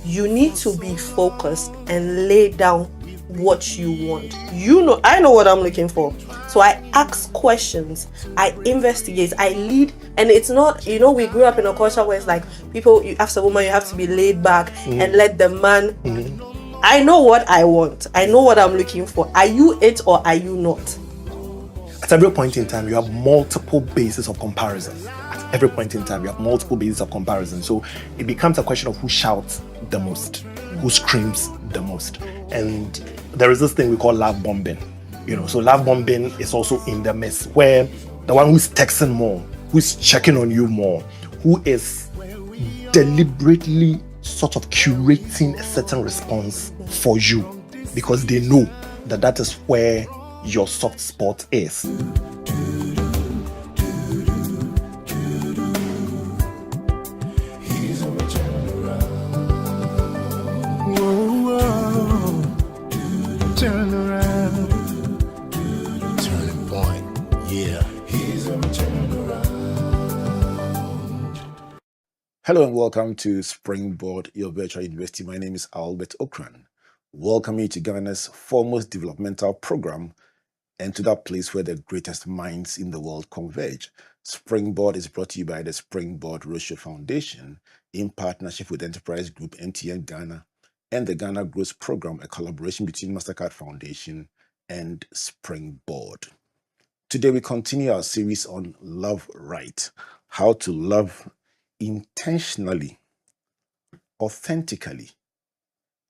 you need to be focused and lay down what you want. I know what I'm looking for. So I ask questions, I investigate, I lead. And it's not, we grew up in a culture where it's like you ask a woman, you have to be laid back and let the man. I know what I want. I know what I'm looking for. Are you it or are you not? At every point in time, you have multiple bases of comparison. At every point in time, you have multiple bases of comparison. So it becomes a question of who shouts the most, who screams the most. And there is this thing we call love bombing. So love bombing is also in the mess, where the one who's texting more, who's checking on you more, who is deliberately sort of curating a certain response for you, because they know that is where your soft spot is. Turn around. Turning point. Yeah. He's a turnaround. Hello and welcome to Springboard, your virtual university. My name is Albert Okran. Welcome you to Ghana's foremost developmental program and to that place where the greatest minds in the world converge. Springboard is brought to you by the Springboard Roadshow Foundation in partnership with Enterprise Group MTN Ghana and the Ghana Growth Program, a collaboration between MasterCard Foundation and Springboard. Today we continue our series on Love Right, how to love intentionally, authentically,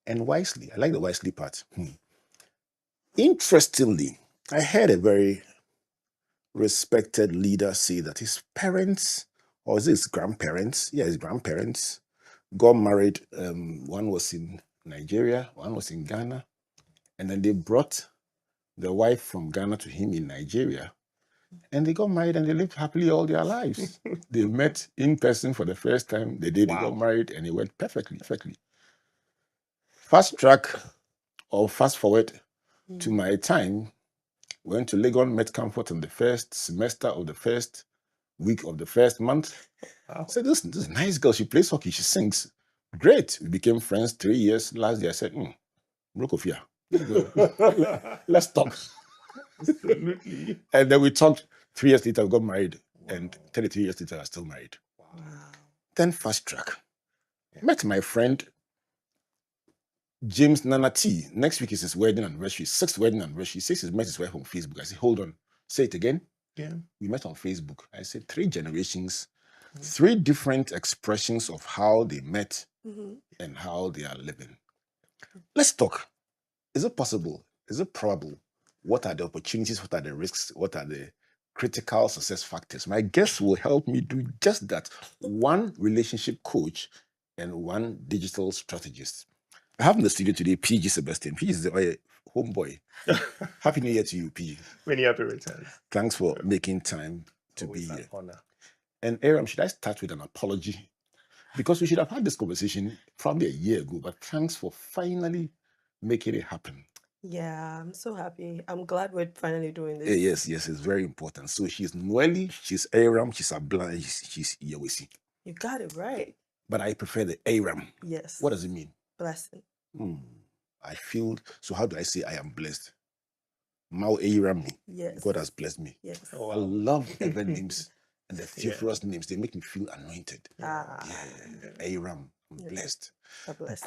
and wisely. I like the wisely part. Interestingly, I heard a very respected leader say that his parents, or is it his grandparents? Yeah, his grandparents got married. One was in Nigeria, one was in Ghana, and then they brought the wife from Ghana to him in Nigeria, and they got married and they lived happily all their lives. They met in person for the first time. They got married and it went perfectly. Fast track or fast forward to my time. Went to Legon, met Comfort in the first semester of the first week of the first month. Wow. Said, this is a nice girl. She plays hockey. She sings. Great. We became friends 3 years. Last year I said, broke off here. Let's talk. Absolutely. And then we talked. 3 years later, we got married. Wow. And 33 years later, I was still married. Wow. Then fast track. Yeah. Met my friend James Nana T. Next week is his wedding anniversary, 6th wedding anniversary. He says he's met his wife on Facebook. I said, hold on, say it again. Yeah. We met on Facebook. I said 3 generations, 3 different expressions of how they met and how they are living. Let's talk. Is it possible? Is it probable? What are the opportunities? What are the risks? What are the critical success factors? My guest will help me do just that. One relationship coach and one digital strategist. I have in the studio today PG Sebastian. PG is the homeboy. Happy New Year to you, PG. Many happy returns. Thanks for making time to be here. Honor. And Eyram, should I start with an apology? Because we should have had this conversation probably a year ago, but thanks for finally making it happen. Yeah, I'm so happy. I'm glad we're finally doing this. Yes, it's very important. So she's Noeli, she's Eyram, she's Abla, and she's Yehouessi. You got it right. But I prefer the Eyram. Yes. What does it mean? Blessing. I feel, so how do I say I am blessed? Mao Eyram. Yes. God has blessed me. Yes. Oh, I love the names and the theophorus names. They make me feel anointed. Eyram. I'm blessed.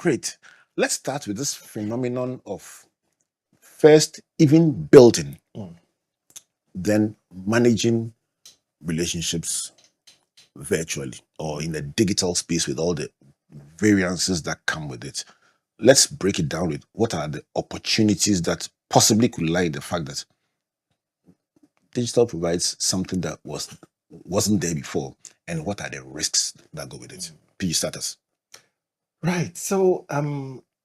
Great. Let's start with this phenomenon of first even building, then managing relationships virtually or in the digital space with all the variances that come with it. Let's break it down with what are the opportunities that possibly could lie in the fact that digital provides something that wasn't there before, and what are the risks that go with it? PG status. Right. So,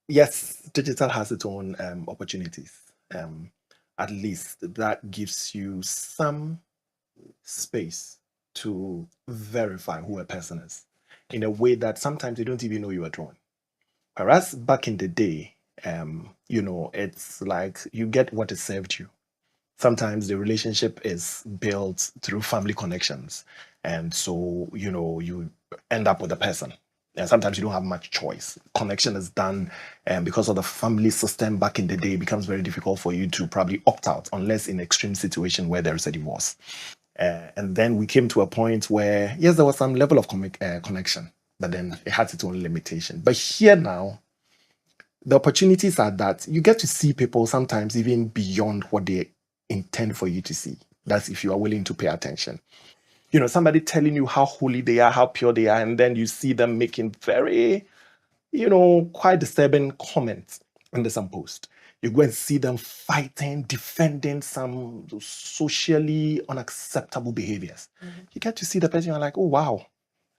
yes, digital has its own opportunities. At least that gives you some space to verify who a person is in a way that sometimes you don't even know you are doing. Whereas back in the day, it's like you get what is served you. Sometimes the relationship is built through family connections. And so, you end up with a person. And sometimes you don't have much choice. Connection is done, and because of the family system back in the day, it becomes very difficult for you to probably opt out unless in extreme situation where there is a divorce. And then we came to a point where, yes, there was some level of connection, but then it had its own limitation. But here now, the opportunities are that you get to see people sometimes even beyond what they intend for you to see. That's if you are willing to pay attention. You know, somebody telling you how holy they are, how pure they are, and then you see them making very, quite disturbing comments under some post. You go and see them fighting, defending some socially unacceptable behaviors. You get to see the person, you're like, oh, wow,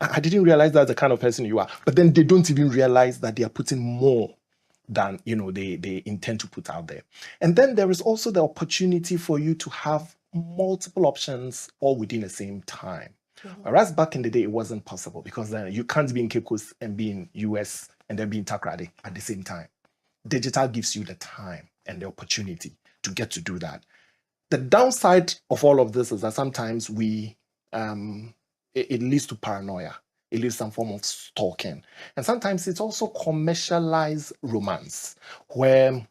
I didn't realize that's the kind of person you are. But then they don't even realize that they are putting more than they intend to put out there. And then there is also the opportunity for you to have multiple options all within the same time. Whereas back in the day, it wasn't possible because then you can't be in Cape Coast and be in US and then be in Takrady at the same time. Digital gives you the time and the opportunity to get to do that. The downside of all of this is that sometimes it leads to paranoia. It leads to some form of stalking. And sometimes it's also commercialized romance, where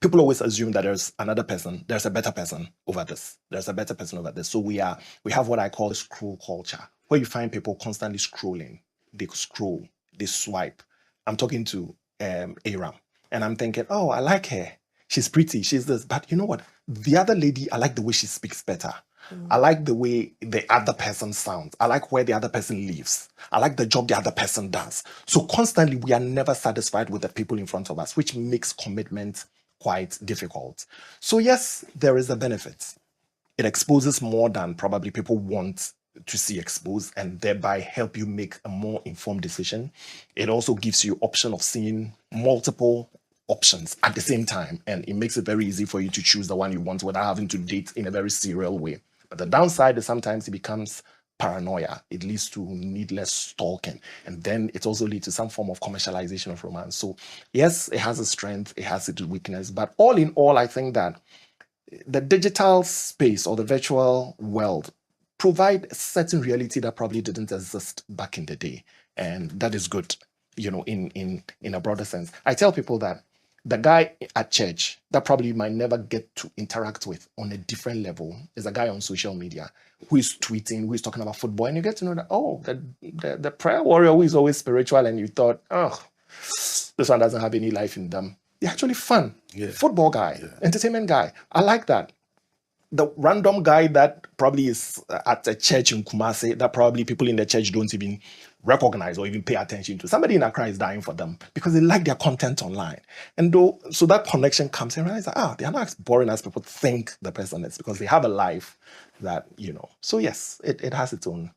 people always assume that there's another person, there's a better person over this. There's a better person over this. So we have what I call scroll culture, where you find people constantly scrolling. They scroll, they swipe. I'm talking to Eyram, and I'm thinking, oh, I like her. She's pretty, she's this. But you know what? The other lady, I like the way she speaks better. I like the way the other person sounds. I like where the other person lives. I like the job the other person does. So constantly, we are never satisfied with the people in front of us, which makes commitment quite difficult. So yes, there is a benefit. It exposes more than probably people want to see exposed, and thereby help you make a more informed decision. It also gives you option of seeing multiple options at the same time, and it makes it very easy for you to choose the one you want without having to date in a very serial way. But the downside is sometimes it becomes paranoia. It leads to needless stalking, and then it also leads to some form of commercialization of romance. So yes, it has a strength, it has its weakness, but all in all, I think that the digital space or the virtual world provide a certain reality that probably didn't exist back in the day, and that is good, in a broader sense. I tell people that the guy at church that probably might never get to interact with on a different level is a guy on social media who is tweeting, who is talking about football, and you get to know that, oh, the prayer warrior who is always spiritual, and you thought, oh, this one doesn't have any life in them. They're actually fun. Yeah. Football guy, entertainment guy. I like that. The random guy that probably is at a church in Kumasi that probably people in the church don't even recognize or even pay attention to. Somebody in Accra is dying for them because they like their content online. And so that connection comes in, and realize that, they are not as boring as people think the person is, because they have a life that, So yes, it has its own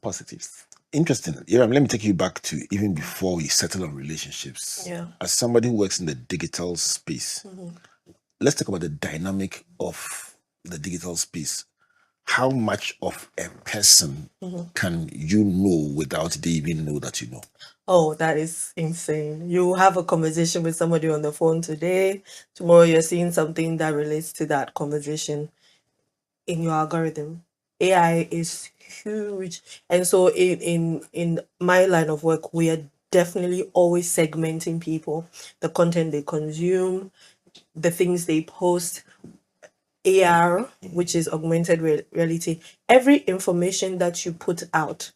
positives. Interesting. Let me take you back to even before we settle on relationships. Yeah. As somebody who works in the digital space, let's talk about the dynamic of the digital space. How much of a person can you know without they even know that you know? Oh, that is insane. You have a conversation with somebody on the phone today. Tomorrow you're seeing something that relates to that conversation in your algorithm. AI is huge. And so in my line of work, we are definitely always segmenting people, the content they consume, the things they post. AR, which is augmented reality, every information that you put out,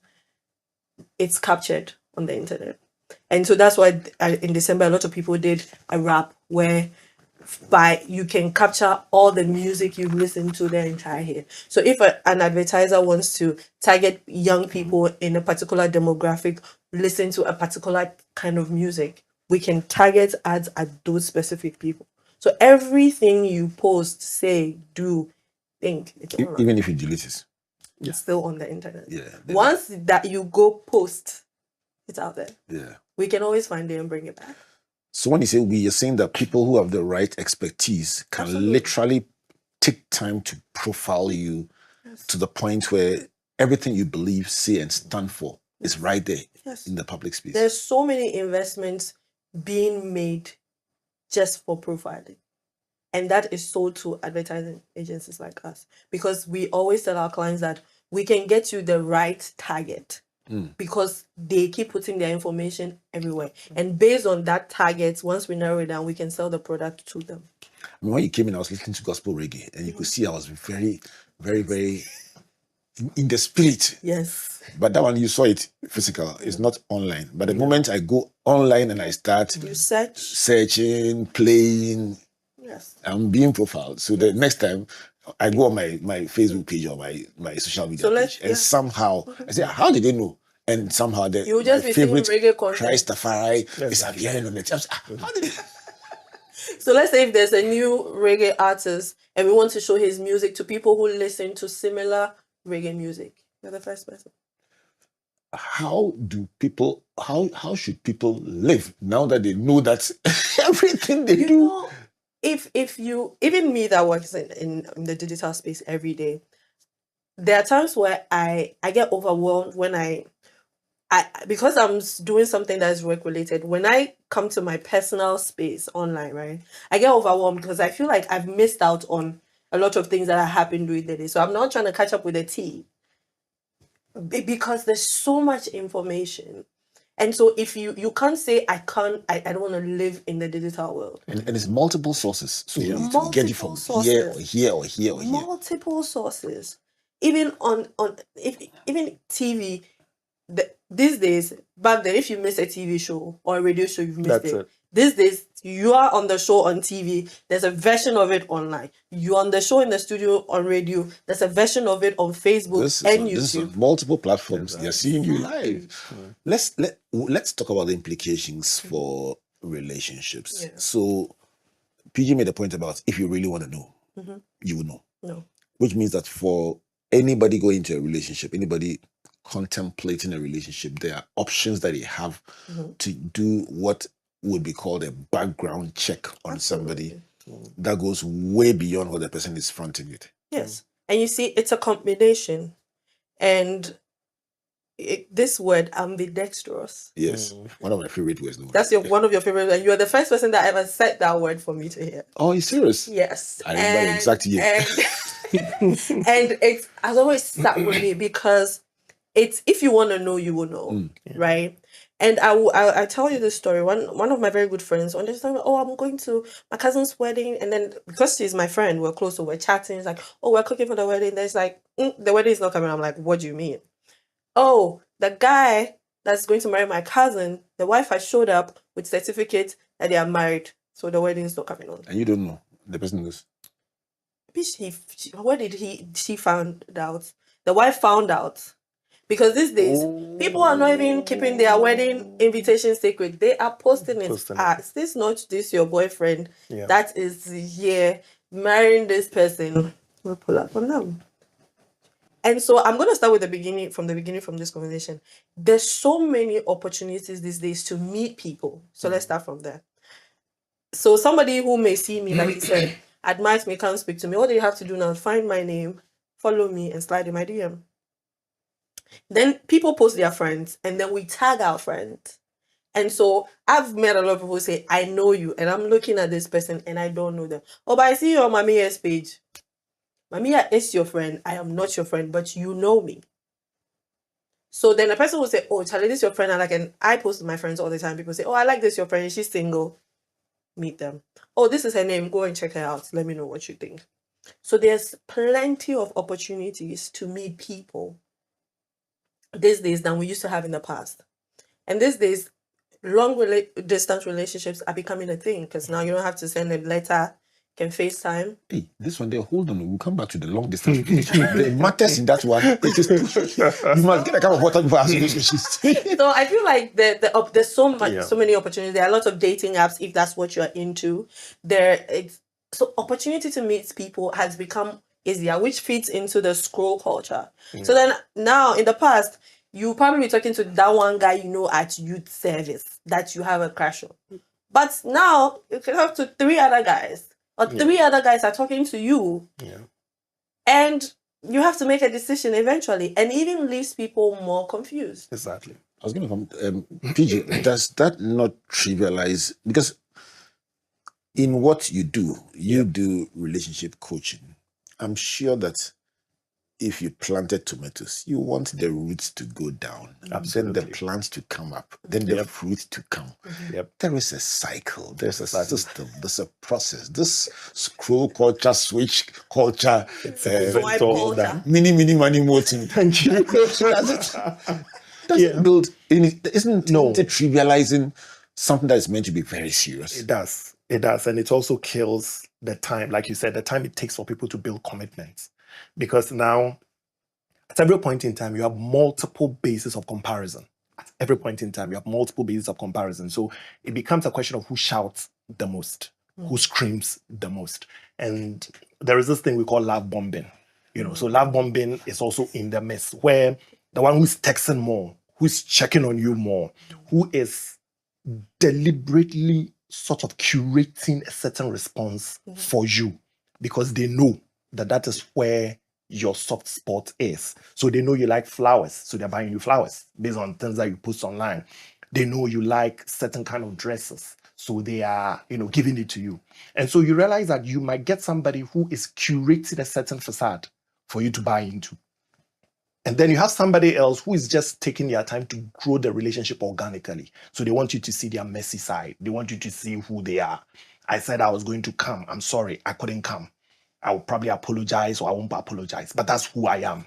it's captured on the internet. And so that's why in December, a lot of people did a rap where you can capture all the music you've listened to their entire year. So if an advertiser wants to target young people in a particular demographic, listen to a particular kind of music, we can target ads at those specific people. So everything you post, say, do, think, it's all Even if you delete it, it's still on the internet. Yeah. Once that you go post, it's out there. Yeah. We can always find it and bring it back. So when you say we, you're saying that people who have the right expertise can literally take time to profile you to the point where everything you believe, say, and stand for is right there in the public space. There's so many investments being made just for profiling. And that is sold to advertising agencies like us, because we always tell our clients that we can get you the right target because they keep putting their information everywhere. And based on that target, once we narrow it down, we can sell the product to them. I mean, when you came in, I was listening to gospel reggae, and you could see I was very, very, very in the spirit. Yes. But that one, you saw it physical. It's not online. But the moment I go online and I start searching, playing, yes, I'm being profiled. So the next time I go on my Facebook page or my social media page, and somehow I say, how did they know? And somehow you just be favorite reggae content. Christafari is appearing on it. How did it? So let's say if there's a new reggae artist and we want to show his music to people who listen to similar reggae music, you're the first person. How should people live now that they know that everything they do? Know, if you, even me that works in the digital space every day, there are times where I get overwhelmed when I because I'm doing something that is work related. When I come to my personal space online, right, I get overwhelmed because I feel like I've missed out on a lot of things that are happening during the day. So I'm not trying to catch up with the tea because there's so much information. And so if you can't say I don't want to live in the digital world. And it's multiple sources. So you need to get it from here or here or here or here. Multiple sources. Even even TV. These days, back then, if you miss a TV show or a radio show, you've missed it. These days, you are on the show on TV, there's a version of it online. You're on the show in the studio on radio, there's a version of it on Facebook and YouTube. This is on multiple platforms. They're seeing you live. Let's talk about the implications for relationships. Yeah. So, PG made a point about if you really want to know, you will know. No. Which means that for anybody going into a relationship, anybody contemplating a relationship, there are options that they have to do what would be called a background check on somebody that goes way beyond what the person is fronting with. Yes. And you see, it's a combination. And this word, ambidextrous. Yes. One of my favorite words. That's one of your favorite words. And you're the first person that ever said that word for me to hear. Oh, are you serious? Yes. I remember the exact year. And it has always sat with me because it's, if you want to know, you will know, right? And I tell you this story. One of my very good friends, when they're saying, oh, I'm going to my cousin's wedding, and then because she's my friend, we're close, so we're chatting. It's like, oh, we're cooking for the wedding. There's like, the wedding is not coming. I'm like, what do you mean? Oh, the guy that's going to marry my cousin, the wife has showed up with certificate that they are married, so the wedding is not coming on. And you don't know. The person knows. Where did she found out? The wife found out. Because these days, people are not even keeping their wedding invitation secret. They are posting it. Is this not this your boyfriend that is here marrying this person? We'll pull up on them. And so I'm going to start with the beginning from this conversation. There's so many opportunities these days to meet people. So let's start from there. So somebody who may see me, like you said, admires me, can't speak to me. All they have to do now is find my name, follow me, and slide in my DM. Then people post their friends, and then we tag our friends. And so I've met a lot of people who say, I know you, and I'm looking at this person, and I don't know them. Oh, but I see you on Mamiya's page. Mamiya is your friend. I am not your friend, but you know me. So then a person will say, oh, Charlie, this is your friend. And I post to my friends all the time. People say, oh, I like this, your friend. She's single. Meet them. Oh, this is her name. Go and check her out. Let me know what you think. So there's plenty of opportunities to meet people these days than we used to have in the past. And these days, distance relationships are becoming a thing because now you don't have to send a letter, you can FaceTime. Hey, this one there, hold on, we'll come back to the long distance relationship. The matters in that one, it is you must get a cup of water before asking questions. So I feel like there's so many opportunities. There are a lot of dating apps if that's what you're into. So opportunity to meet people has become easier, which fits into the scroll culture. So then now in the past, you probably be talking to that one guy you know at youth service that you have a crush on. But now you can have to 3 other guys, or 3 other guys are talking to you. And you have to make a decision eventually, and even leaves people more confused. Exactly. I was going to come, PG, does that not trivialize, because in what you do, you do relationship coaching. I'm sure that if you planted tomatoes, you want the roots to go down, then the plants to come up, then the fruit to come. There is a cycle, there's a system, there's a process. This scroll culture, switch culture, Swipe culture. mini money moting. Thank you. Does it build? Isn't it trivializing something that is meant to be very serious? It does. It does. And it also kills the time, like you said, the time it takes for people to build commitments. Because now, at every point in time, you have multiple bases of comparison. At every point in time, you have multiple bases of comparison. So it becomes a question of who shouts the most, who screams the most. And there is this thing we call love bombing. So love bombing is also in the mess, where the one who's texting more, who's checking on you more, who is deliberately sort of curating a certain response for you, because they know that is where your soft spot is. So they know you like flowers, so they're buying you flowers based on things that you post online. They know you like certain kind of dresses, so they are, giving it to you. And so you realize that you might get somebody who is curating a certain facade for you to buy into. And then you have somebody else who is just taking their time to grow the relationship organically. So they want you to see their messy side. They want you to see who they are. I said I was going to come. I'm sorry, I couldn't come. I will probably apologize, or I won't apologize. But that's who I am.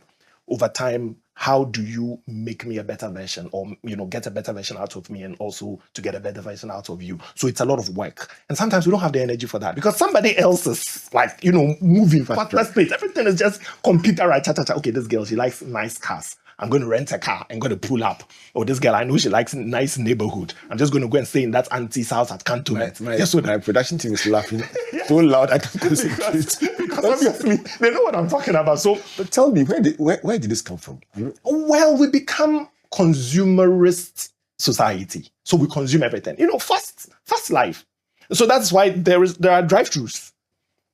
Over time, how do you make me a better version, or get a better version out of me, and also to get a better version out of you? So it's a lot of work. And sometimes we don't have the energy for that, because somebody else is like, moving fast pace. Everything is just computer, right? Okay, this girl, she likes nice cars. I'm going to rent a car and going to pull up. Or this girl, I know she likes nice neighborhood. I'm just going to go and stay in that auntie's house at Cantonment. My production team is laughing so loud I can't concentrate. Because obviously they know what I'm talking about. So, but tell me, where did this come from? Well, we become consumerist society. So we consume everything. Fast life. So that's why there are drive-thrus.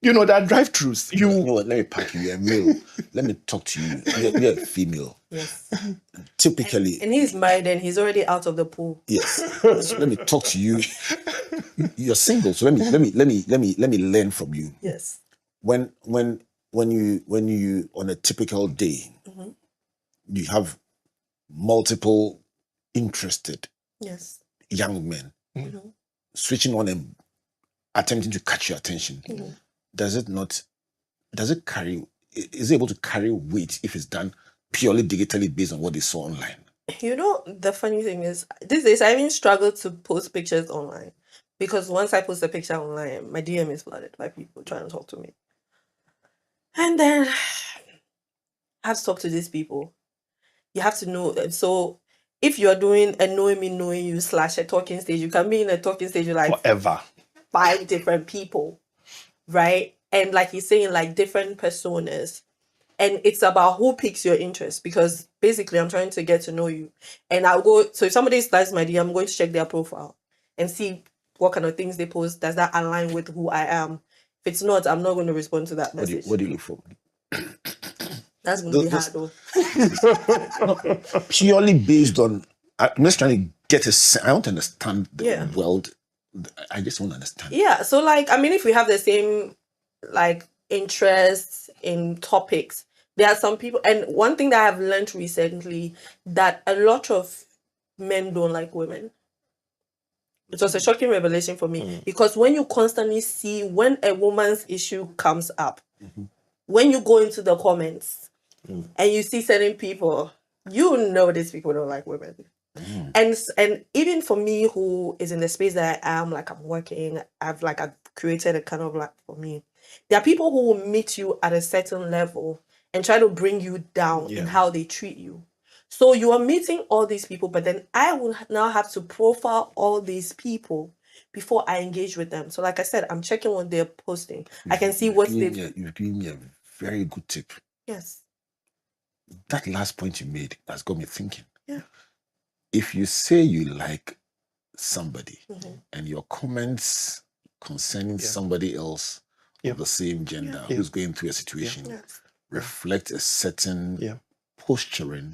There are drive-thrus. Let me pack you. You're a male. Let me talk to you. You're a female. Yes. Typically. And he's married and he's already out of the pool. Yes. So let me talk to you. You're single, so let me learn from you. Yes. When you on a typical day, you have multiple interested young men switching on and attempting to catch your attention. Is it able to carry weight if it's done purely digitally based on what they saw online? The funny thing is, these days I even struggle to post pictures online, because once I post a picture online, my DM is flooded by people trying to talk to me. And then I have to talk to these people. You have to know. So if you're doing a knowing me, knowing you / a talking stage, you can be in a talking stage with like forever 5 different people, right? And like you're saying, like different personas. And it's about who piques your interest, because basically I'm trying to get to know you. And so if somebody slides my DM, I'm going to check their profile and see what kind of things they post. Does that align with who I am? If it's not, I'm not going to respond to that message. What do you look for? That's going to be hard though. Purely based on, I'm just trying to get I want to understand the world. I just want to understand. Yeah, so if we have the same interests in topics, there are some people, and one thing that I've learned recently, that a lot of men don't like women. It was a shocking revelation for me, because when you constantly see when a woman's issue comes up, when you go into the comments and you see certain people, these people don't like women. And even for me, who is in the space that I am, I'm working, I've created a kind of for me, there are people who will meet you at a certain level and try to bring you down in how they treat you. So you are meeting all these people, but then I will now have to profile all these people before I engage with them. So like I said, I'm checking what they're posting. I can see what they've... You've given me a very good tip. Yes. That last point you made has got me thinking. Yeah. If you say you like somebody and your comments concerning somebody else of the same gender who's going through a situation reflect a certain posturing,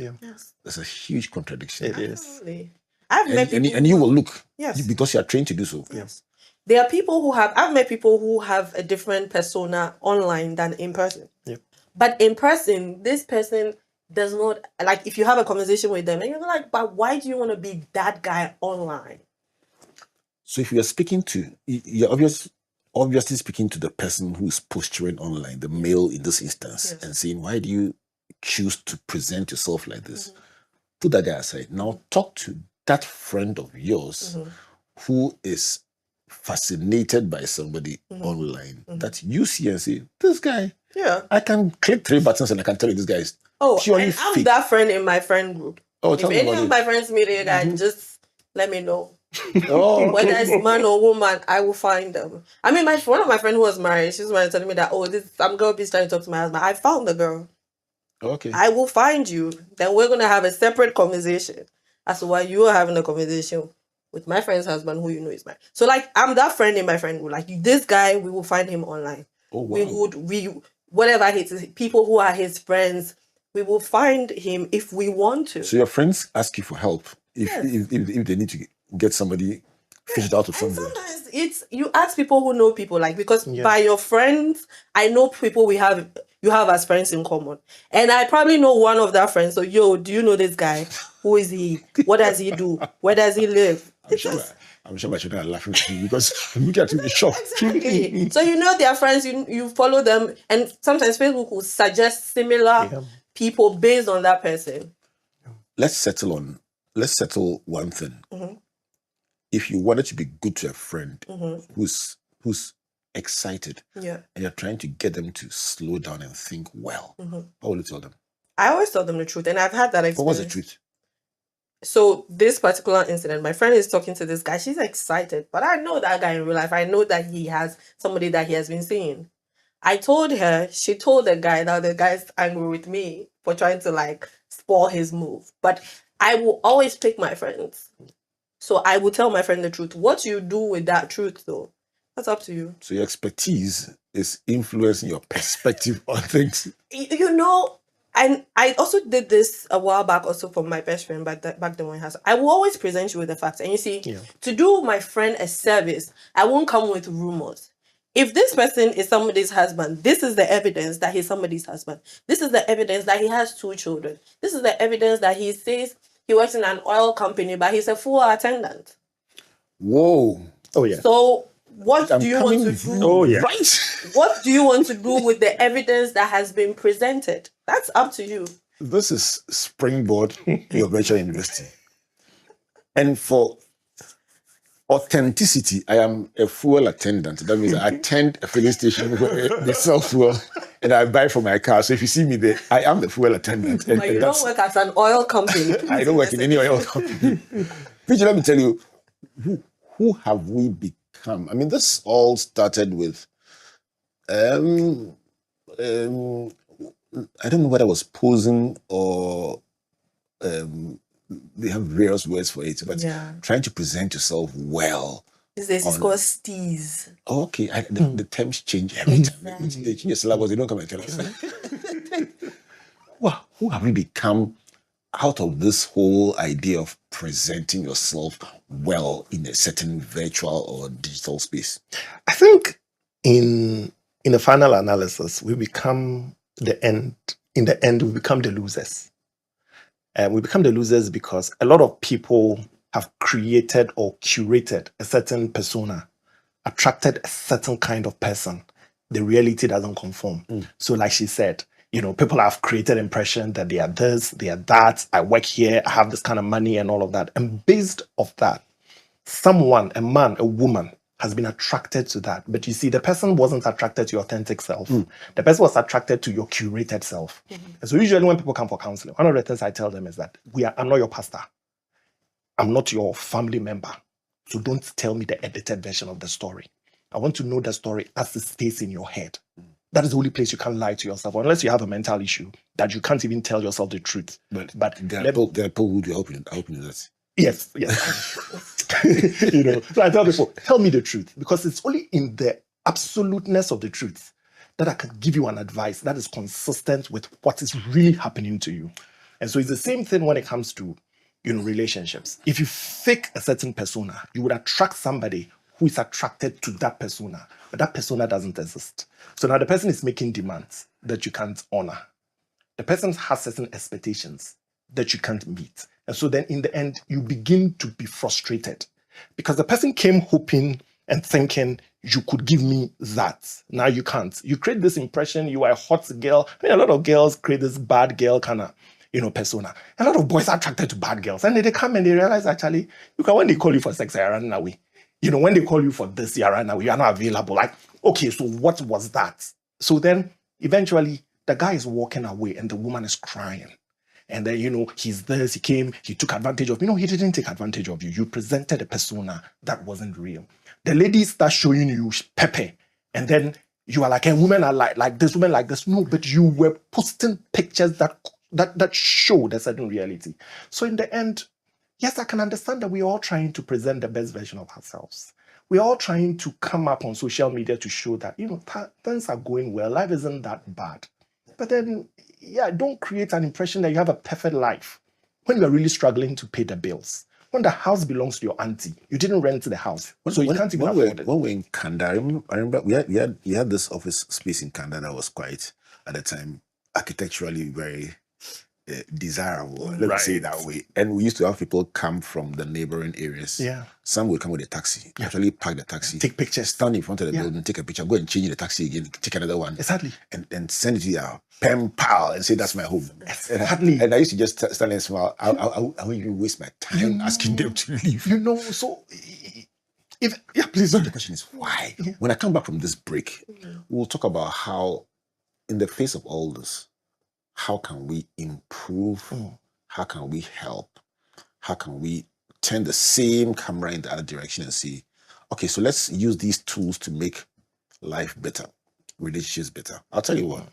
there's a huge contradiction. It is. Absolutely. I've met people and you will look, yes, because you are trained to do so. Yes. There are people I've met people who have a different persona online than in person. Yep. But in person, this person does not, like, if you have a conversation with them and you're like, but why do you want to be that guy online? So if you're speaking to, you're obviously speaking to the person who is posturing online, the male in this instance, and saying, why do you choose to present yourself like this? Put that guy aside. Now talk to that friend of yours who is fascinated by somebody online that you see and say, this guy, I can click 3 buttons and I can tell you this guy is purely and I'm fake. that friend in my friend group. If Tell me any about of it. my friends meet a guy, just let me know. Okay. Whether it's man or woman, I will find them. I mean, one of my friends who was married, she's telling me that, some girl be trying to talk to my husband. I found the girl. Okay. I will find you. Then we're gonna have a separate conversation as to why you are having a conversation with my friend's husband, who you know is married. So, like, I'm that friend in my friend group. Like, this guy, we will find him online. Oh, wow. Whatever his people who are his friends, we will find him if we want to. So your friends ask you for help if they need to get somebody fished out of somewhere. Sometimes you ask people who know people, like, because by your friends, I know people you have as friends in common, and I probably know one of that friends. So, do you know this guy? Who is he? What does he do? Where does he live? I'm sure my children are laughing at me because I'm looking at you in shock. Exactly. So you know their friends, you follow them, and sometimes Facebook will suggest similar people based on that person. Let's settle one thing. If you wanted to be good to a friend who's excited, and you're trying to get them to slow down and think well, how will you tell them? I always tell them the truth, and I've had that experience. But what's the truth? So this particular incident, my friend is talking to this guy. She's excited, but I know that guy in real life. I know that he has somebody that he has been seeing. I told her, she told the guy that the guy's angry with me for trying to, like, spoil his move. But I will always pick my friends. So I will tell my friend the truth. What you do with that truth, though, that's up to you. So your expertise is influencing your perspective on things. And I also did this a while back also for my best friend back then when I will always present you with the facts. And you see, to do my friend a service, I won't come with rumors. If this person is somebody's husband, this is the evidence that he's somebody's husband. This is the evidence that he has 2 children. This is the evidence that he says he works in an oil company, but he's a full attendant. Whoa. Oh, yeah. So what do you want to do? Oh, yeah. Right. What do you want to do with the evidence that has been presented? That's up to you. This is Springboard, your virtual university. And for authenticity, I am a fuel attendant. That means I attend a filling station where they sell fuel and I buy for my car. So if you see me there, I am the fuel attendant. But you don't work at an oil company. I don't work in any oil company. Richard, let me tell you, who have we become? I mean, this all started with, I don't know whether I was posing or they have various words for it, but trying to present yourself well. This is called steez. Okay, the terms change every time. They change the syllables, they don't come and tell us. Well, who have we become out of this whole idea of presenting yourself well in a certain virtual or digital space? I think in the final analysis, we become in the end, we become the losers. And we become the losers because a lot of people have created or curated a certain persona, attracted a certain kind of person. The reality doesn't conform. So like she said, people have created impression that they are this, they are that, I work here, I have this kind of money and all of that. And based off that, someone, a man, a woman, has been attracted to that. But you see, the person wasn't attracted to your authentic self. The person was attracted to your curated self. And so usually when people come for counseling, one of the things I tell them is that I'm not your pastor. I'm not your family member. So don't tell me the edited version of the story. I want to know the story as it stays in your head. That is the only place you can't lie to yourself, unless you have a mental issue that you can't even tell yourself the truth. But there are people who do help you that. Yes. So I tell people, tell me the truth, because it's only in the absoluteness of the truth that I can give you an advice that is consistent with what is really happening to you. And so it's the same thing when it comes to relationships. If you fake a certain persona, you would attract somebody who is attracted to that persona, but that persona doesn't exist. So now the person is making demands that you can't honor. The person has certain expectations that you can't meet. And so then in the end, you begin to be frustrated because the person came hoping and thinking you could give me that. Now you can't. You create this impression you are a hot girl. I mean, a lot of girls create this bad girl kind of, persona. A lot of boys are attracted to bad girls. And then they come and they realize actually, when they call you for sex, you're running away. When they call you for this, you're running away. You're not available. Like, okay, so what was that? So then eventually the guy is walking away and the woman is crying. And then, he's this, he came, he took advantage of you. He didn't take advantage of you. You presented a persona that wasn't real. The lady starts showing you pepper. And then you are like, hey, women are like this, women like this. No, but you were posting pictures that showed a certain reality. So in the end, yes, I can understand that we're all trying to present the best version of ourselves. We're all trying to come up on social media to show that, things are going well. Life isn't that bad. But then, don't create an impression that you have a perfect life when you are really struggling to pay the bills. When the house belongs to your auntie, you didn't rent the house, so you can't even afford it. When we were in Kanda, I remember we had this office space in Kanda that was quite, at the time, architecturally very desirable. Let me say it that way. And we used to have people come from the neighboring areas. Yeah. Some would come with a taxi, actually park the taxi, take pictures, stand in front of the building, take a picture, go and change the taxi again, take another one. Exactly. And send it to your pen pal and say, that's my home. Exactly. And I used to just stand and smile. I won't even waste my time asking them to leave. So please. So the question is, why? Yeah. When I come back from this break, we'll talk about how, in the face of all this, how can we improve? How can we help? How can we turn the same camera in the other direction and see, okay, so let's use these tools to make life better, relationships better. I'll tell you what,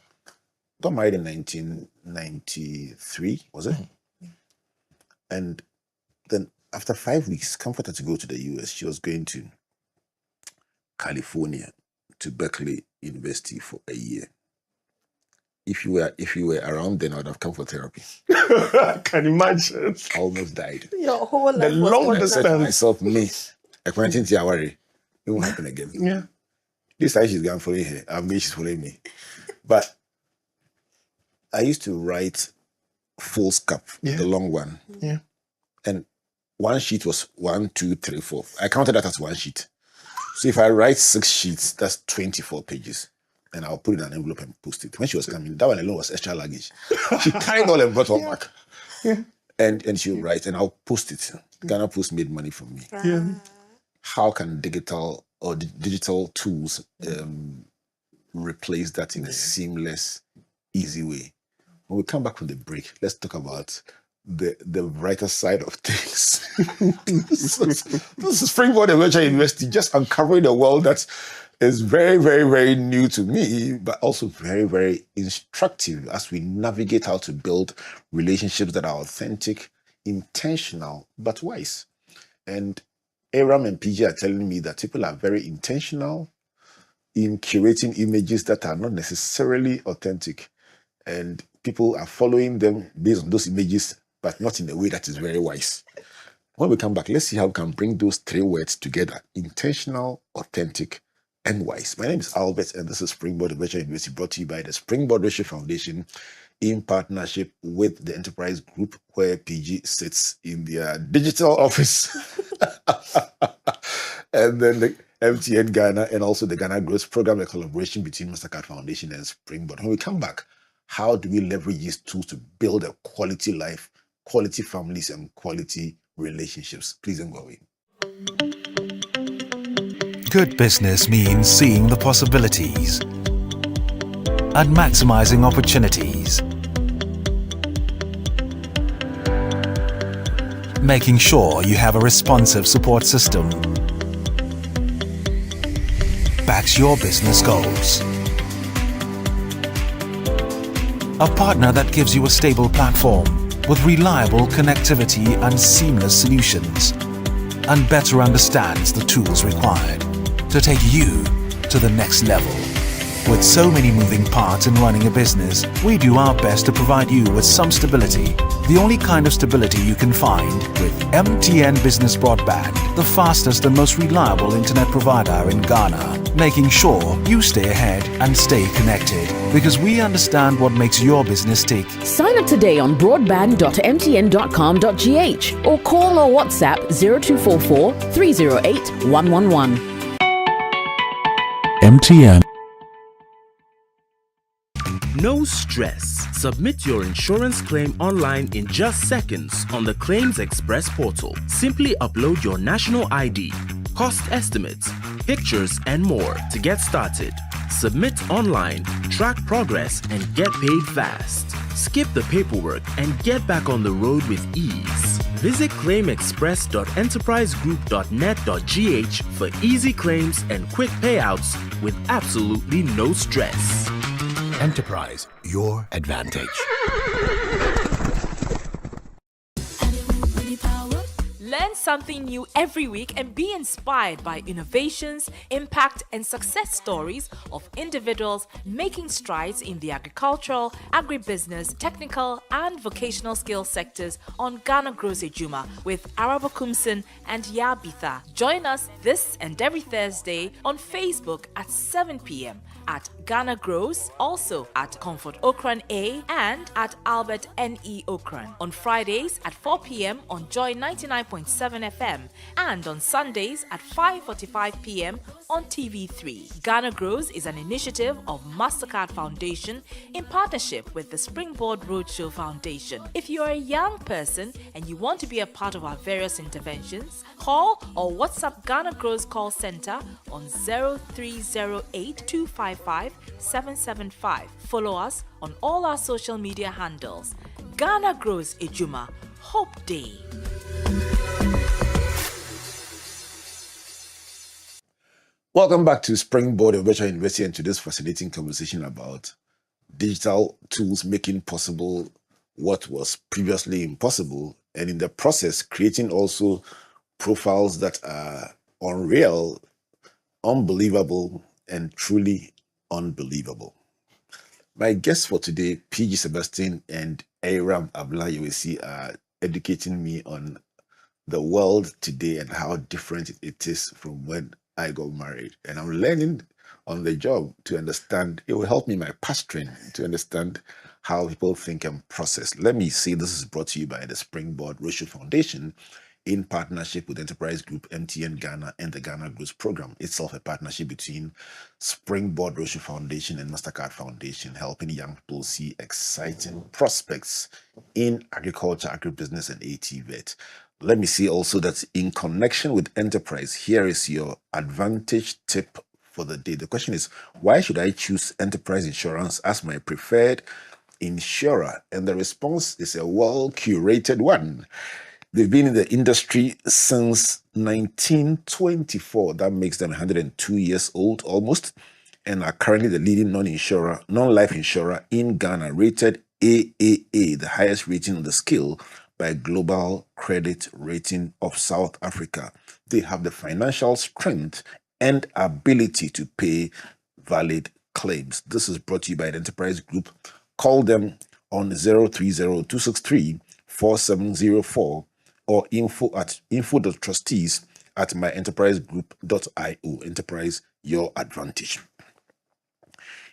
got married in 1993, was it? And then after 5 weeks, comforted to go to the US. She was going to California, to Berkeley University for a year. If you were around then, I would have come for therapy. I can imagine. I almost died. Your whole life. The long I said to distance. myself, me, I can't worry. It won't happen again. Yeah. This time she's going to follow her. I mean, she's following me. But I used to write foolscap, the long one. Yeah. And one sheet was 1, 2, 3, 4. I counted that as one sheet. So if I write 6 sheets, that's 24 pages. And I'll put it in an envelope and post it. When she was coming, that one alone was extra luggage. She carried all and brought all back. Yeah. And she'll write, and I'll post it. Ghana Post made money from me. Yeah. How can digital tools replace that in a seamless, easy way? When we come back from the break, let's talk about the brighter side of things. This is Springboard Emerging University, just uncovering the world that is very, very, very new to me, but also very, very instructive as we navigate how to build relationships that are authentic, intentional, but wise. And Eyram and PG are telling me that people are very intentional in curating images that are not necessarily authentic. And people are following them based on those images, but not in a way that is very wise. When we come back, let's see how we can bring those 3 words together: intentional, authentic, and wise. My name is Albert, and this is Springboard Emerging University, brought to you by the Springboard Leadership Foundation in partnership with the Enterprise Group, where PG sits in their digital office. And then the MTN Ghana and also the Ghana Growth Program, a collaboration between Mastercard Foundation and Springboard. When we come back, how do we leverage these tools to build a quality life, quality families, and quality relationships? Please don't go away. Good business means seeing the possibilities and maximizing opportunities. Making sure you have a responsive support system backs your business goals. A partner that gives you a stable platform with reliable connectivity and seamless solutions, and better understands the tools required to take you to the next level. With so many moving parts in running a business, we do our best to provide you with some stability The only kind of stability you can find with MTN Business Broadband, the fastest and most reliable internet provider in Ghana, making sure you stay ahead and stay connected because we understand what makes your business tick. Sign up today on broadband.mtn.com.gh or call or WhatsApp 0244 308 111. MTN. No stress. Submit your insurance claim online in just seconds on the Claims Express portal. Simply upload your national ID, cost estimates, pictures, and more to get started. Submit online, track progress, and get paid fast. Skip the paperwork and get back on the road with ease. Visit claimexpress.enterprisegroup.net.gh for easy claims and quick payouts with absolutely no stress. Enterprise, your advantage. Learn something new every week and be inspired by innovations, impact, and success stories of individuals making strides in the agricultural, agribusiness, technical, and vocational skills sectors on Ghana Grows Ejuma with Arabo Kumsin and Yabitha. Join us this and every Thursday on Facebook at 7 p.m. at Ghana Grows, also at Comfort Okran A and at Albert N.E. Okran. On Fridays at 4 p.m. on Joy 99.7 FM and on Sundays at 5:45 p.m. on TV3. Ghana Grows is an initiative of MasterCard Foundation in partnership with the Springboard Roadshow Foundation. If you are a young person and you want to be a part of our various interventions, call or WhatsApp Ghana Grows Call Center on 0308 255 775. Follow us on all our social media handles. Ghana Grows Ejuma. Hope Day. Welcome back to Springboard of Virtual University and to this fascinating conversation about digital tools making possible what was previously impossible, and in the process creating also profiles that are unreal, unbelievable, and truly unbelievable. My guests for today, PG Sebastian and Eyram Abla Yehouessi, are educating me on the world today and how different it is from when I got married. And I'm learning on the job to understand. It will help me in my pastoring to understand how people think and process. Let me say this is brought to you by the Springboard Roadshow Foundation in partnership with Enterprise Group, MTN Ghana, and the Ghana Grows Program, itself a partnership between Springboard Roadshow Foundation and MasterCard Foundation, helping young people see exciting prospects in agriculture, agribusiness, and ATVET. Let me say also that in connection with Enterprise, here is your advantage tip for the day. The question is, why should I choose Enterprise Insurance as my preferred insurer? And the response is a well-curated one. They've been in the industry since 1924. That makes them 102 years old almost, and are currently the leading non-life insurer in Ghana, rated AAA, the highest rating on the scale by Global Credit Rating of South Africa. They have the financial strength and ability to pay valid claims. This is brought to you by the Enterprise Group. Call them on 030-263-4704 or info.trustees@myenterprisegroup.io. Enterprise, your advantage.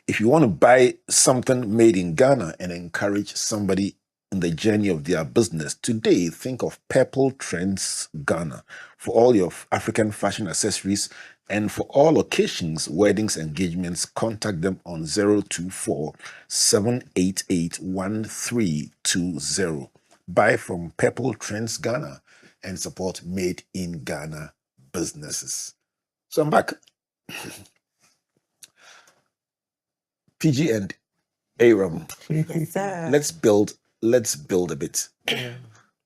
If you want to buy something made in Ghana and encourage somebody in the journey of their business, today think of Purple Trends Ghana for all your African fashion accessories, and for all occasions, weddings, engagements, contact them on 024-788-1320. Buy from Purple Trends Ghana and support made in Ghana businesses. So I'm back. PG and Eyram. Yes, sir. Let's build a bit.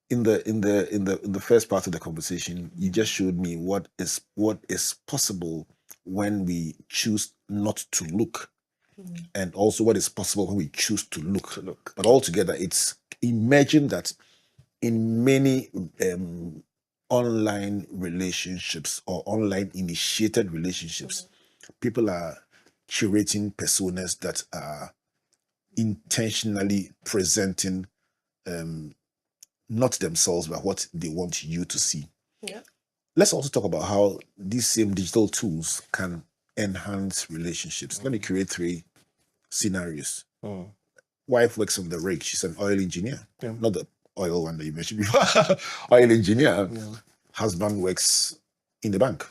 In the first part of the conversation, you just showed me what is possible when we choose not to look, and also what is possible when we choose to look. But altogether, it's imagine that in many online relationships or online initiated relationships, people are curating personas that are intentionally presenting not themselves, but what they want you to see. Yeah. Let's also talk about how these same digital tools can enhance relationships. Let me create 3 scenarios. Wife works on the rig. She's an oil engineer. Not the oil one that you mentioned before. Oil engineer. Husband works in the bank.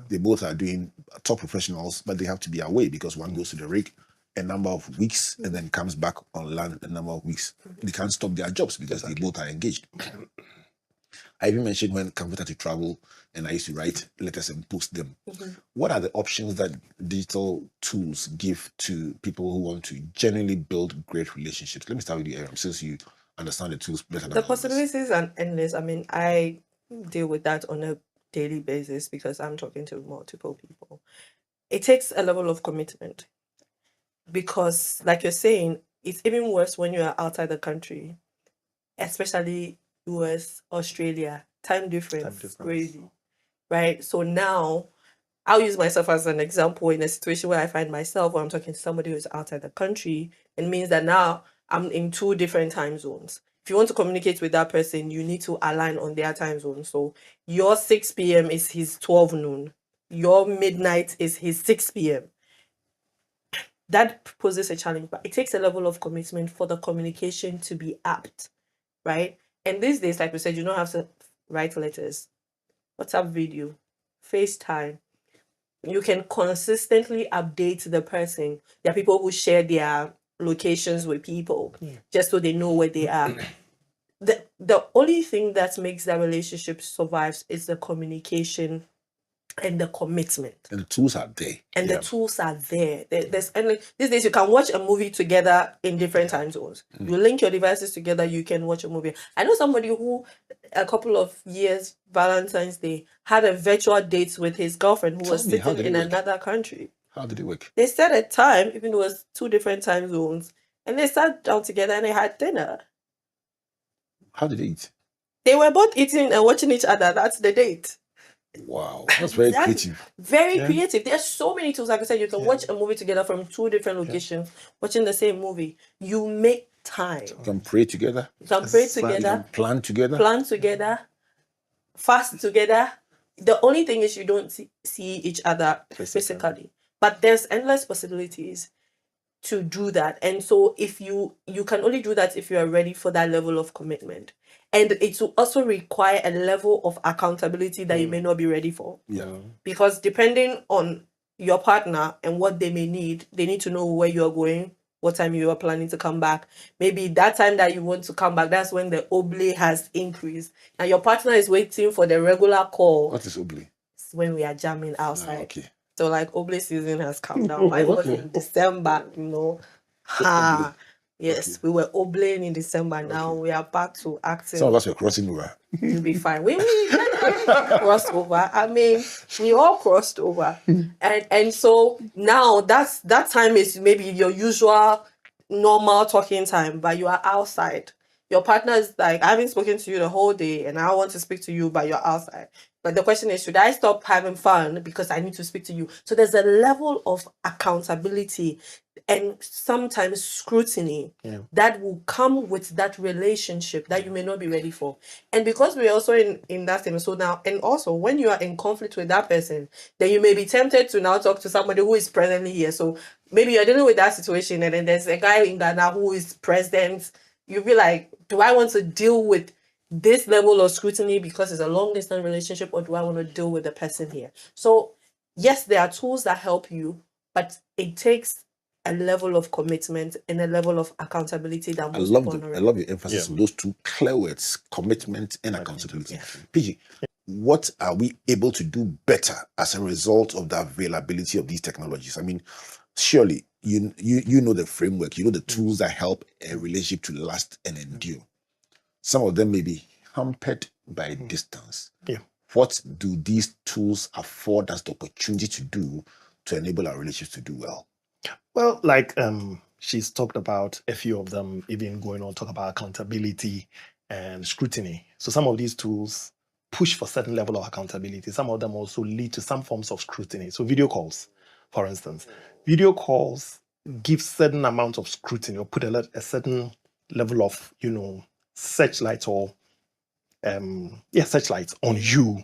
They both are doing top professionals, but they have to be away because one goes to the rig a number of weeks and then comes back on land a number of weeks. They can't stop their jobs because they both are engaged. I even mentioned when computer to travel and I used to write letters and post them. What are the options that digital tools give to people who want to genuinely build great relationships? Let me start with you, Eyram, since you understand the tools better than The all of us. possibilities are endless. I mean, I deal with that on a daily basis because I'm talking to multiple people. It takes a level of commitment because, like you're saying, it's even worse when you are outside the country, especially US, Australia. Time difference. Crazy, right? So now, I'll use myself as an example in a situation where I find myself where I'm talking to somebody who's outside the country. It means that now I'm in 2 different time zones. If you want to communicate with that person, you need to align on their time zone. So your 6 p.m. is his 12 noon. Your midnight is his 6 p.m. That poses a challenge, but it takes a level of commitment for the communication to be apt, right? And these days, like we said, you don't have to write letters. WhatsApp video, FaceTime. You can consistently update the person. There are people who share their locations with people just so they know where they are. The only thing that makes that relationship survive is the communication and the commitment. And the tools are there. And the tools are there. And these days you can watch a movie together in different time zones. You link your devices together, you can watch a movie. I know somebody who, a couple of years, Valentine's Day, had a virtual date with his girlfriend who was sitting in another country. How did it work? They set a time, even though it was 2 different time zones, and they sat down together and they had dinner. How did they eat? They were both eating and watching each other. That's the date. Wow, that's very creative. Very creative. There's so many tools. Like I said, you can watch a movie together from 2 different locations, watching the same movie. You make time. You can pray together. You can pray together. You can plan together. Plan together. Fast together. The only thing is you don't see each other physically. But there's endless possibilities to do that. And so if you can only do that if you are ready for that level of commitment. And it will also require a level of accountability that you may not be ready for. Because depending on your partner and what they may need, they need to know where you're going, what time you are planning to come back. Maybe that time that you want to come back, that's when the oblate has increased. And your partner is waiting for the regular call. What is oblate? It's when we are jamming outside. Okay. So like oblate season has come down. Mine was in December, Yes, we were oblaying in December. Now we are back to acting. Some of us were crossing over. You'll be fine. We crossed over. I mean, we all crossed over. And so now that time is maybe your usual normal talking time, but you are outside. Your partner is like, I haven't spoken to you the whole day and I want to speak to you, but you're outside. But the question is, should I stop having fun because I need to speak to you? So there's a level of accountability and sometimes scrutiny that will come with that relationship that you may not be ready for. And because we're also in that same, so now, and also when you are in conflict with that person, then you may be tempted to now talk to somebody who is presently here. So maybe you're dealing with that situation and then there's a guy in Ghana who is present. You'll be like, do I want to deal with this level of scrutiny because it's a long distance relationship, or do I want to deal with the person here? So yes, there are tools that help you, but it takes a level of commitment and a level of accountability that most people I love your emphasis on those 2 clear words, commitment and accountability. PG, what are we able to do better as a result of the availability of these technologies? I mean, surely you know the framework, you know the tools that help a relationship to last and endure. Some of them may be hampered by distance. What do these tools afford us the opportunity to do to enable our relationships to do well? Well, like she's talked about a few of them, even going on talk about accountability and scrutiny. So some of these tools push for certain level of accountability. Some of them also lead to some forms of scrutiny. So video calls, for instance. Video calls give certain amount of scrutiny or put a certain level of, searchlight or searchlights on you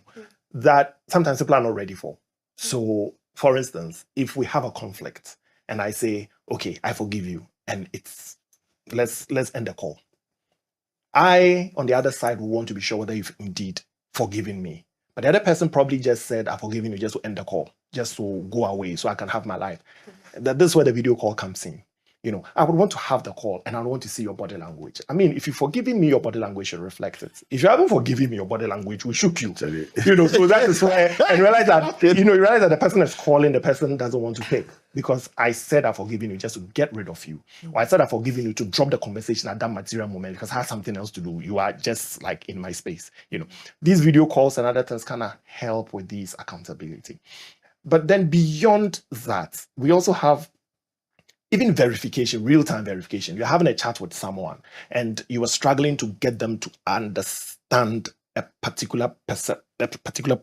that sometimes people are not ready for. So, for instance, if we have a conflict and I say, okay, I forgive you, and let's end the call. I, on the other side, will want to be sure whether you've indeed forgiven me. But the other person probably just said, I've forgiven you, just to end the call, just to go away so I can have my life. This is where the video call comes in. I would want to have the call and I would want to see your body language. I mean, if you've forgiven me, your body language should reflect it. If you haven't forgiven me, your body language will shook you. So that is where, and you realize that the person is calling, the person doesn't want to pick because I said I've forgiven you just to get rid of you. Or I said I've forgiven you to drop the conversation at that material moment because I have something else to do. You are just like in my space. These video calls and other things kind of help with these accountability. But then beyond that, we also have even verification, real-time verification. You're having a chat with someone and you are struggling to get them to understand a particular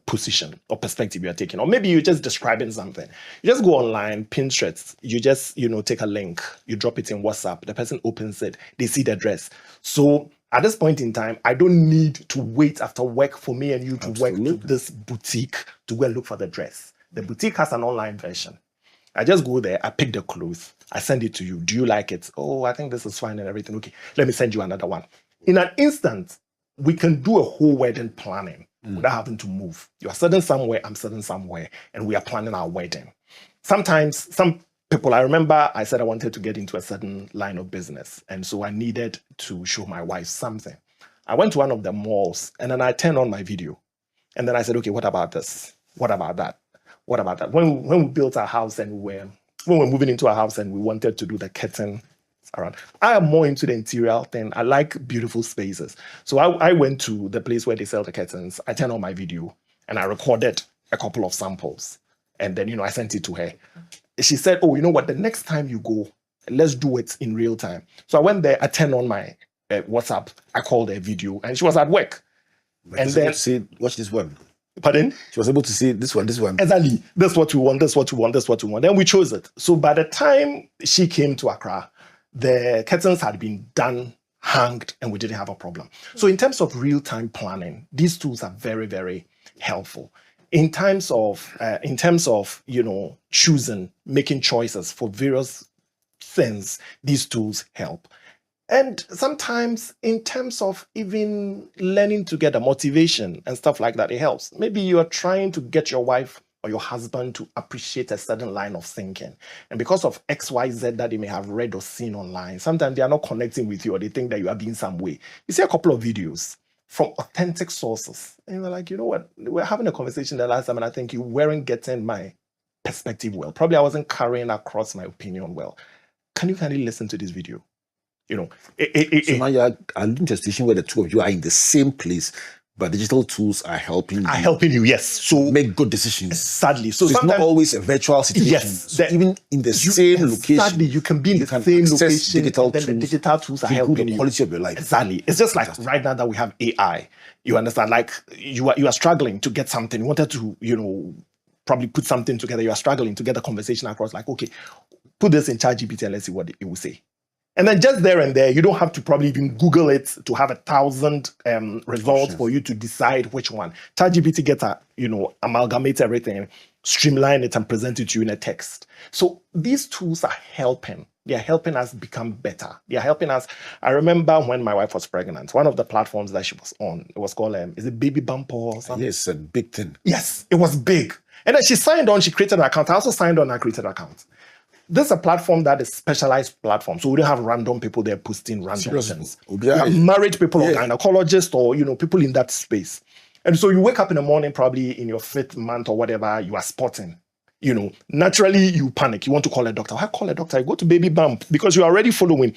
position or perspective you're taking. Or maybe you're just describing something. You just go online, Pinterest, you just, take a link, you drop it in WhatsApp, the person opens it, they see the address. So at this point in time, I don't need to wait after work for me and you to work to this boutique to go and look for the dress. The boutique has an online version. I just go there, I pick the clothes, I send it to you. Do you like it? Oh, I think this is fine and everything. Okay, let me send you another one. In an instant, we can do a whole wedding planning without having to move. You are sitting somewhere, I'm sitting somewhere, and we are planning our wedding. Sometimes, some people, I remember I said I wanted to get into a certain line of business, and so I needed to show my wife something. I went to one of the malls, and then I turned on my video. And then I said, okay, what about this? What about that? What about that? When we built our house and when we were moving into our house and we wanted to do the curtain around, I am more into the interior thing. I like beautiful spaces. So I went to the place where they sell the curtains. I turned on my video and I recorded a couple of samples. And then, I sent it to her. She said, oh, you know what? The next time you go, let's do it in real time. So I went there, I turned on my WhatsApp. I called her video and she was at work. But and then say, watch this one. Pardon? She was able to see this one. Exactly. That's what we want, that's what we want, that's what we want. Then we chose it. So by the time she came to Accra, the curtains had been done, hanged, and we didn't have a problem. So in terms of real-time planning, these tools are very, very helpful. In terms of choosing, making choices for various things, these tools help. And sometimes in terms of even learning together, motivation and stuff like that, it helps. Maybe you are trying to get your wife or your husband to appreciate a certain line of thinking. And because of X, Y, Z that they may have read or seen online, sometimes they are not connecting with you or they think that you are being some way. You see a couple of videos from authentic sources. And you're like, you know what? We're having a conversation the last time and I think you weren't getting my perspective well. Probably I wasn't carrying across my opinion well. Can you kindly listen to this video? So now you're alluding to a situation where the two of you are in the same place, but digital tools are helping you. Yes. So make good decisions. Sadly. So it's not always a virtual situation. Yes. So even in the same location. Sadly, you can be in the same location. Digital then the digital tools are helping the quality of your life. Exactly. It's just like right now that we have AI. You understand? Like you are struggling to get something. You wanted to, probably put something together. You are struggling to get a conversation across. Like, okay, put this in ChatGPT and let's see what it will say. And then just there and there, you don't have to probably even Google it to have 1,000 results for you to decide which one. ChatGPT gets amalgamate everything, streamline it and present it to you in a text. So these tools are helping. They are helping us become better. They are helping us. I remember when my wife was pregnant, one of the platforms that she was on, it was called, is it Baby Bumper or something? Yes, a big thing. Yes, it was big. And then she signed on, she created an account. I also signed on and created an account. This is a platform that is specialized platform. So we don't have random people there posting random things. We have married people or gynecologists or, people in that space. And so you wake up in the morning, probably in your 5th month or whatever, you are spotting. Naturally you panic. You want to call a doctor. Why call a doctor? You go to Baby Bump because you're already following.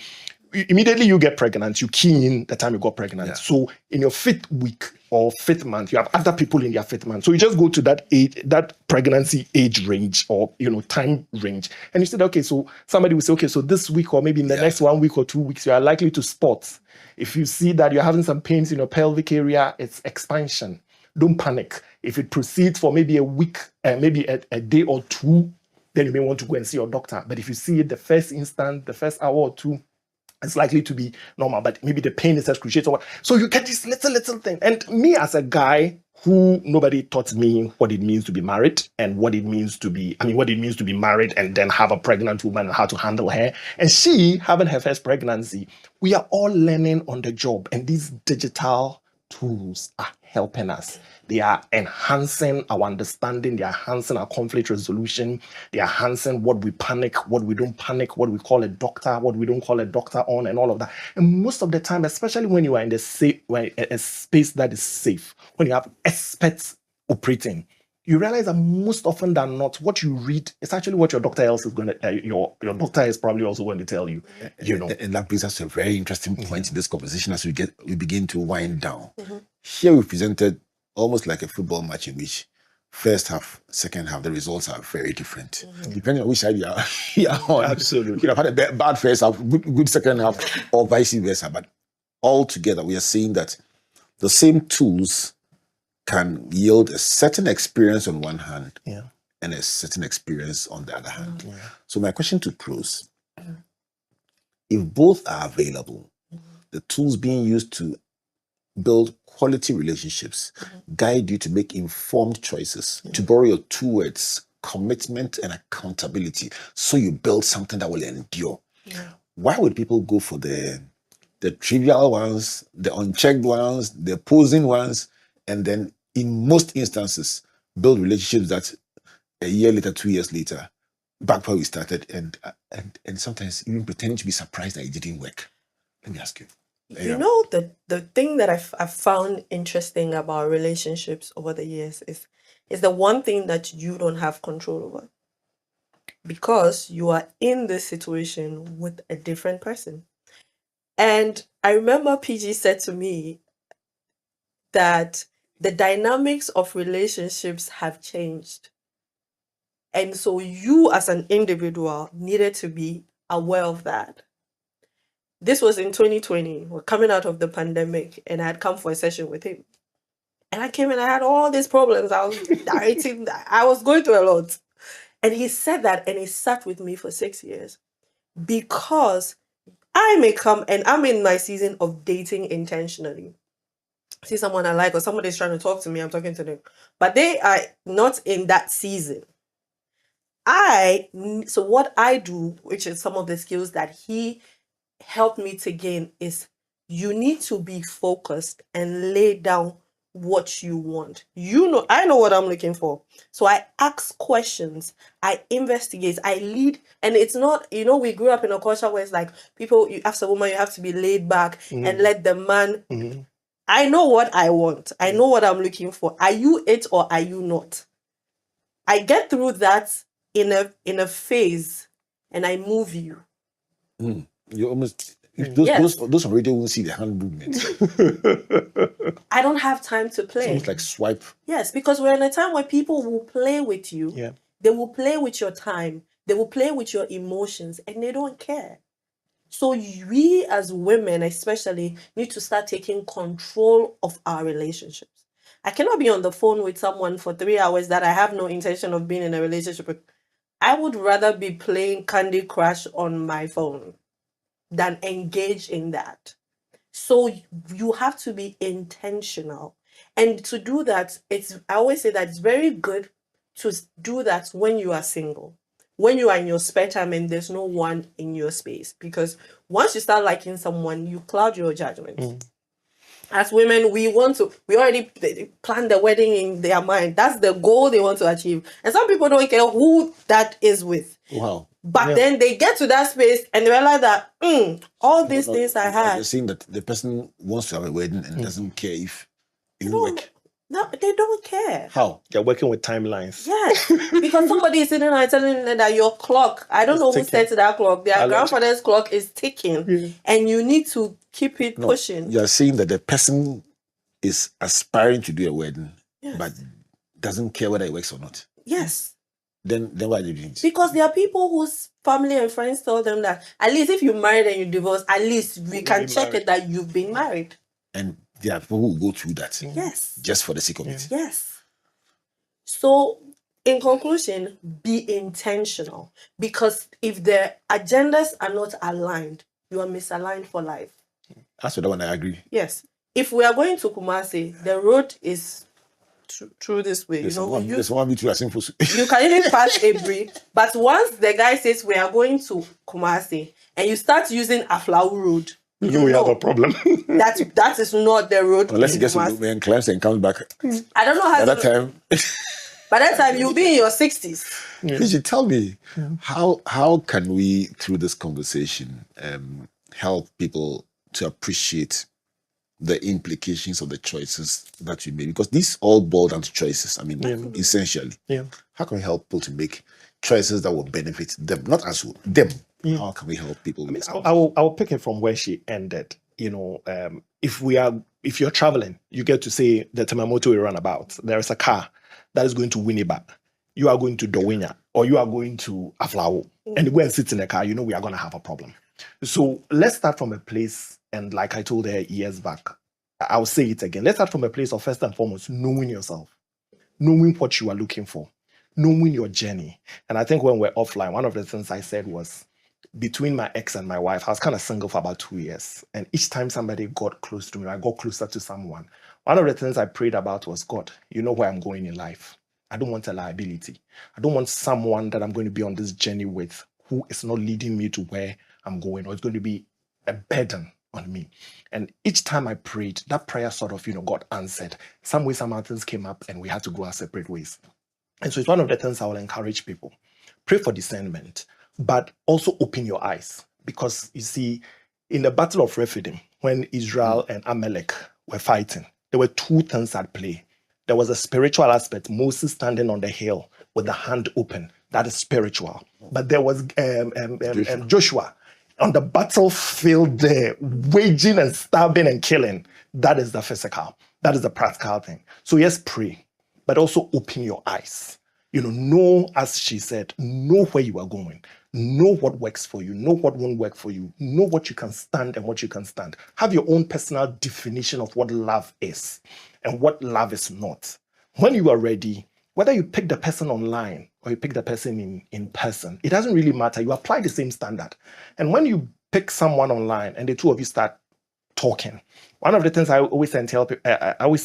Immediately you get pregnant, you key in the time you got pregnant. Yeah. So in your 5th week or 5th month, you have other people in their 5th month. So you just go to that age, that pregnancy age range or, time range. And you said, okay, so somebody will say, okay, so this week or maybe in the next 1 week or 2 weeks, you are likely to spot. If you see that you're having some pains in your pelvic area, it's expansion. Don't panic. If it proceeds for maybe a week, maybe a day or 2, then you may want to go and see your doctor. But if you see it the first instant, the first hour or 2, it's likely to be normal, but maybe the pain is excruciating. So you get this little thing. And me as a guy who nobody taught me what it means to be married and what it means to be married and then have a pregnant woman and how to handle her. And she having her first pregnancy. We are all learning on the job, and these digital tools are helping us. They are enhancing our understanding. They are enhancing our conflict resolution. They are enhancing what we panic, what we don't panic, what we call a doctor, what we don't call a doctor on, and all of that. And most of the time, especially when you are in a space that is safe, when you have experts operating, you realize that most often than not, what you read is actually what your doctor else is going to. Your doctor is probably also going to tell you. And that brings us to a very interesting point in this conversation as we begin to wind down. Here we presented almost like a football match in which first half, second half, the results are very different. Depending on which side you are on. Absolutely. You could have had a bad first half, good second half, or vice versa. But altogether, we are seeing that the same tools can yield a certain experience on one hand and a certain experience on the other hand. So my question to pros, if both are available, the tools being used to build quality relationships, guide you to make informed choices, to borrow your two words, commitment and accountability, so you build something that will endure. Why would people go for the trivial ones, the unchecked ones, the opposing ones, and then in most instances build relationships that a year later, 2 years later, back where we started, and sometimes even pretending to be surprised that it didn't work? Let me ask you. You know, the thing that I've found interesting about relationships over the years is the one thing that you don't have control over, because you are in this situation with a different person. And I remember PG said to me that the dynamics of relationships have changed. And so you as an individual needed to be aware of that. This was in 2020. We're coming out of the pandemic, and I had come for a session with him. And I came and I had all these problems. I was directing, I was going through a lot. And he said that, and he sat with me for 6 years. Because I may come, and I'm in my season of dating intentionally. See someone I like, or somebody's trying to talk to me, I'm talking to them. But they are not in that season. So what I do, which is some of the skills that he helped me to gain, is you need to be focused and lay down what you want. I know what I'm looking for. So I ask questions, I investigate, I lead. And it's not, we grew up in a culture where it's like, as a woman, you have to be laid back and let the man. I know what I want. I know what I'm looking for. Are you it or are you not? I get through that in a phase, and I move you. You almost those on radio won't see the hand movement. I don't have time to play. It's almost like swipe. Yes, because we're in a time where people will play with you. Yeah. They will play with your time. They will play with your emotions, and they don't care. So we as women especially need to start taking control of our relationships. I cannot be on the phone with someone for 3 hours that I have no intention of being in a relationship with. I would rather be playing Candy Crush on my phone than engage in that. So you have to be intentional. And to do that, I always say that it's very good to do that when you are single. When you are in your spare time and there's no one in your space. Because once you start liking someone, you cloud your judgment. As women, we already plan the wedding in their mind. That's the goal they want to achieve. And some people don't care who that is with. Wow. But then they get to that space and they realize that all these things I had. You're saying that the person wants to have a wedding and doesn't care if it work. No, they don't care. How? They're working with timelines. Yes. Because somebody is sitting there telling them that your clock, I don't know who set that clock, their grandfather's clock is ticking. And you need to keep it pushing. You're saying that the person is aspiring to do a wedding, but doesn't care whether it works or not. Yes. Then why are they doing it? Because there are people whose family and friends tell them that at least if you married and you divorced, at least we can check it that you've been married. And there are people who go through that. Yes. Just for the sake of it. Yes. So, in conclusion, be intentional. Because if the agendas are not aligned, you are misaligned for life. That's what I agree. Yes. If we are going to Kumasi, the road is through this way. There's you know, one between simple. you can even pass Abri, but once the guy says we are going to Kumasi and you start using Aflau Road, you know we have a problem. that is not the road. Unless he gets a and climbs and comes back. I don't know how. By that time, you'll be in your 60s. PG, tell me, how can we, through this conversation, help people to appreciate the implications of the choices that we make? Because these all boil down to choices. I mean, essentially. Yeah. How can we help people to make choices that will benefit them, not us, them? Yeah. How can we help people? I will pick it from where she ended. You know, if you're traveling, you get to say the Temamoto runabout. There is a car that is going to Winneba. You are going to Dowinya, or you are going to Aflao, and you go and sit in the car, you know we are going to have a problem. So let's start from a place, and like I told her years back, I'll say it again. Let's start from a place of, first and foremost, knowing yourself, knowing what you are looking for, knowing your journey. And I think when we're offline, one of the things I said was, between my ex and my wife, I was kind of single for about 2 years. And each time somebody got close to me, I got closer to someone. One of the things I prayed about was, God, you know where I'm going in life. I don't want a liability. I don't want someone that I'm going to be on this journey with who is not leading me to where I'm going, or it's going to be a burden on me. And each time I prayed, that prayer sort of, got answered. Some way, some other things came up and we had to go our separate ways. And so it's one of the things I will encourage people. Pray for discernment, but also open your eyes. Because you see, in the Battle of Rephidim, when Israel and Amalek were fighting, there were two things at play. There was a spiritual aspect, Moses standing on the hill with the hand open. That is spiritual. But there was Joshua on the battlefield there, waging and stabbing and killing. That is the physical. That is the practical thing. So yes, pray, but also open your eyes. Know, as she said, know where you are going. Know what works for you. Know what won't work for you. Know what you can stand and what you can stand. Have your own personal definition of what love is and what love is not. When you are ready, whether you pick the person online or you pick the person in person, it doesn't really matter. You apply the same standard. And when you pick someone online and the two of you start talking, one of the things I always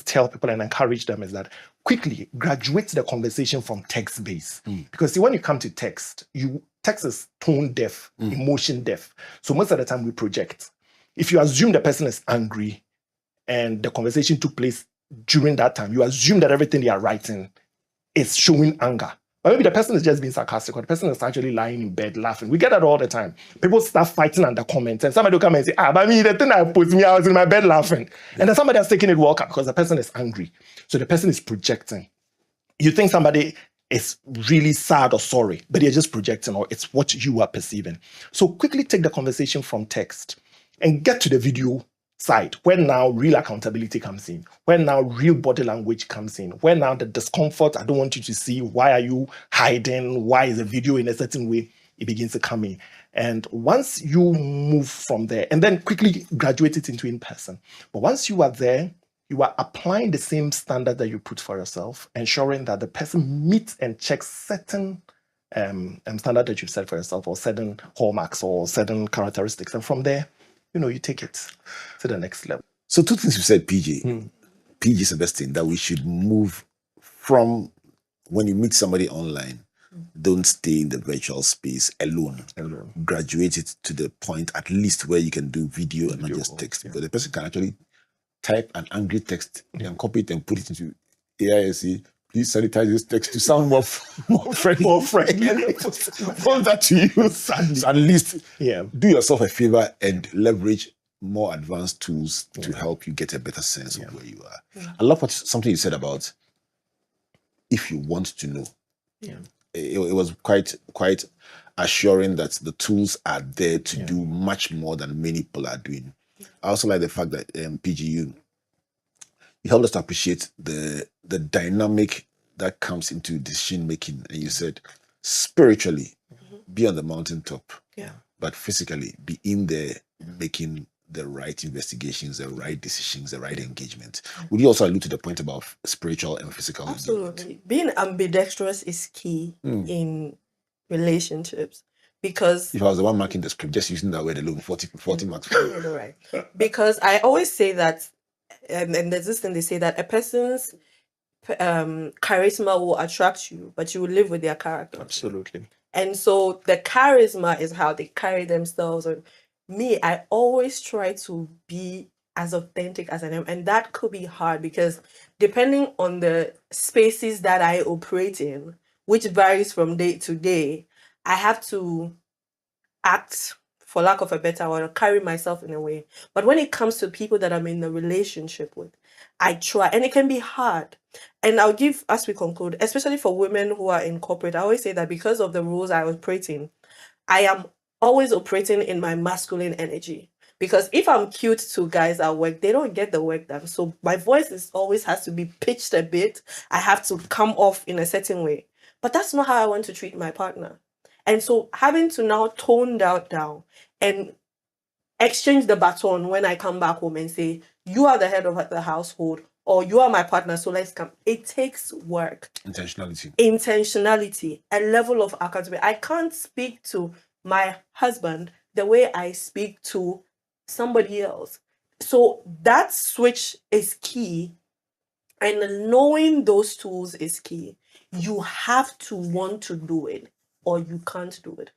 tell people and encourage them is that quickly graduate the conversation from text-based. Because see, when you come to text is tone deaf, emotion deaf. So most of the time we project. If you assume the person is angry and the conversation took place during that time, you assume that everything they are writing is showing anger. Or maybe the person is just being sarcastic, or the person is actually lying in bed laughing. We get that all the time. People start fighting under comments, and somebody will come and say, but me, the thing I put me, I was in my bed laughing. And then somebody has taken it well because the person is angry. So the person is projecting. You think somebody is really sad or sorry, but you're just projecting, or it's what you are perceiving. So quickly take the conversation from text and get to the video side, where now real accountability comes in, where now real body language comes in, where now the discomfort, I don't want you to see, why are you hiding, why is the video in a certain way, it begins to come in. And once you move from there, and then quickly graduate it into in-person. But once you are there, you are applying the same standard that you put for yourself, ensuring that the person meets and checks certain standard that you've set for yourself, or certain hallmarks or certain characteristics. And from there, you take it to the next level. So two things you said, PG Sebastian, that we should move from when you meet somebody online, don't stay in the virtual space alone. Graduate it to the point at least where you can do video and not just text. Because the person can actually type an angry text and copy it and put it into Eyouessi. Please sanitize this text to sound more friendly. Hold that to you. So at least do yourself a favor and leverage more advanced tools to help you get a better sense of where you are. I love something you said about if you want to know. It was quite assuring that the tools are there to do much more than many people are doing. I also like the fact that PGU, you helped us to appreciate the dynamic that comes into decision making. And you said, spiritually, be on the mountaintop, but physically, be in there making the right investigations, the right decisions, the right engagement. Would you also allude to the point about spiritual and physical? Absolutely. Being ambidextrous is key in relationships, because If I was the one marking the script, just using that word alone, 40 marks. you know, right? Because I always say that, and there's this thing they say that a person's charisma will attract you, but you will live with their character. Absolutely. And so the charisma is how they carry themselves. And me, I always try to be as authentic as I am. And that could be hard because depending on the spaces that I operate in, which varies from day to day, I have to act, for lack of a better word, or carry myself in a way. But when it comes to people that I'm in a relationship with, I try, and it can be hard. And I'll give, as we conclude, especially for women who are in corporate, I always say that because of the rules I operate in, I am always operating in my masculine energy. Because if I'm cute to guys at work, they don't get the work done. So my voice always has to be pitched a bit. I have to come off in a certain way. But that's not how I want to treat my partner. And so having to now tone that down and exchange the baton when I come back home and say, you are the head of the household, or you are my partner, so let's come. It takes work. Intentionality, a level of accountability. I can't speak to my husband the way I speak to somebody else. So that switch is key. And knowing those tools is key. You have to want to do it, or you can't do it.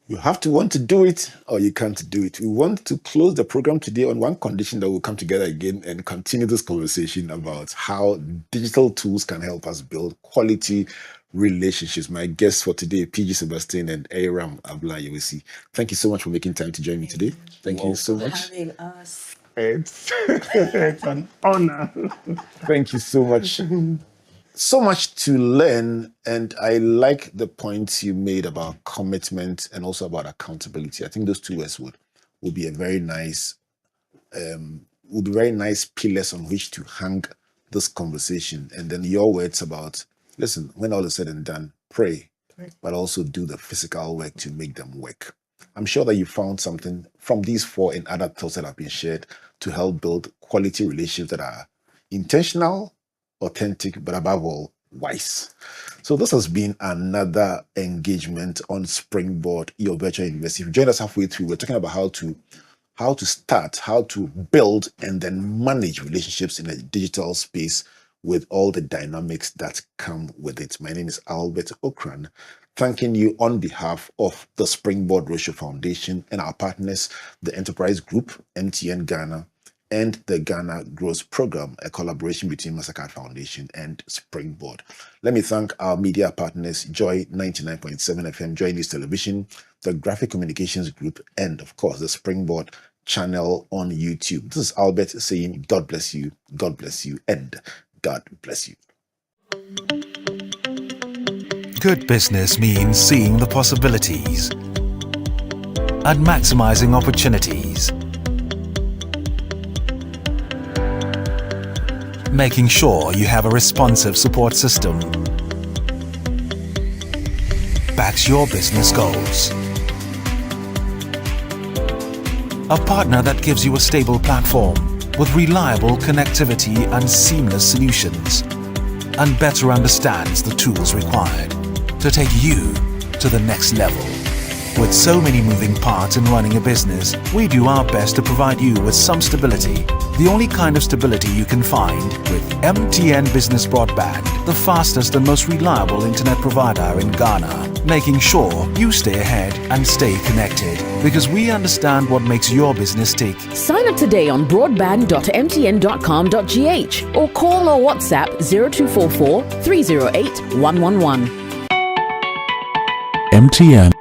You have to want to do it or you can't do it. We want to close the program today on one condition, that we'll come together again and continue this conversation about how digital tools can help us build quality relationships. My guests for today, PG Sebastian and Eyram Abla Yehouessi. Thank you so much for making time to join me today. Thank you so much. Having us. It's an honor. Thank you so much. So much to learn, and I like the points you made about commitment and also about accountability. I think those two words would be a very nice pillars on which to hang this conversation. And then your words about, listen, when all is said and done, pray, but also do the physical work to make them work. I'm sure that you found something from these 4 and other thoughts that have been shared to help build quality relationships that are intentional, authentic, but above all, wise. So this has been another engagement on Springboard, your virtual university. If you joined us halfway through, we're talking about how to start, how to build and then manage relationships in a digital space with all the dynamics that come with it. My name is Albert Okran, thanking you on behalf of the Springboard Roadshow Foundation and our partners, the Enterprise Group, MTN Ghana, and the Ghana Growth Program, a collaboration between Mastercard Foundation and Springboard. Let me thank our media partners, Joy 99.7 FM, Joy News Television, the Graphic Communications Group, and of course, the Springboard channel on YouTube. This is Albert saying, God bless you, and God bless you. Good business means seeing the possibilities and maximizing opportunities. Making sure you have a responsive support system backs your business goals. A partner that gives you a stable platform with reliable connectivity and seamless solutions, and better understands the tools required to take you to the next level. With so many moving parts in running a business, we do our best to provide you with some stability. The only kind of stability you can find with MTN Business Broadband, the fastest and most reliable internet provider in Ghana, making sure you stay ahead and stay connected, because we understand what makes your business tick. Sign up today on broadband.mtn.com.gh or call or WhatsApp 0244 308 111. MTN.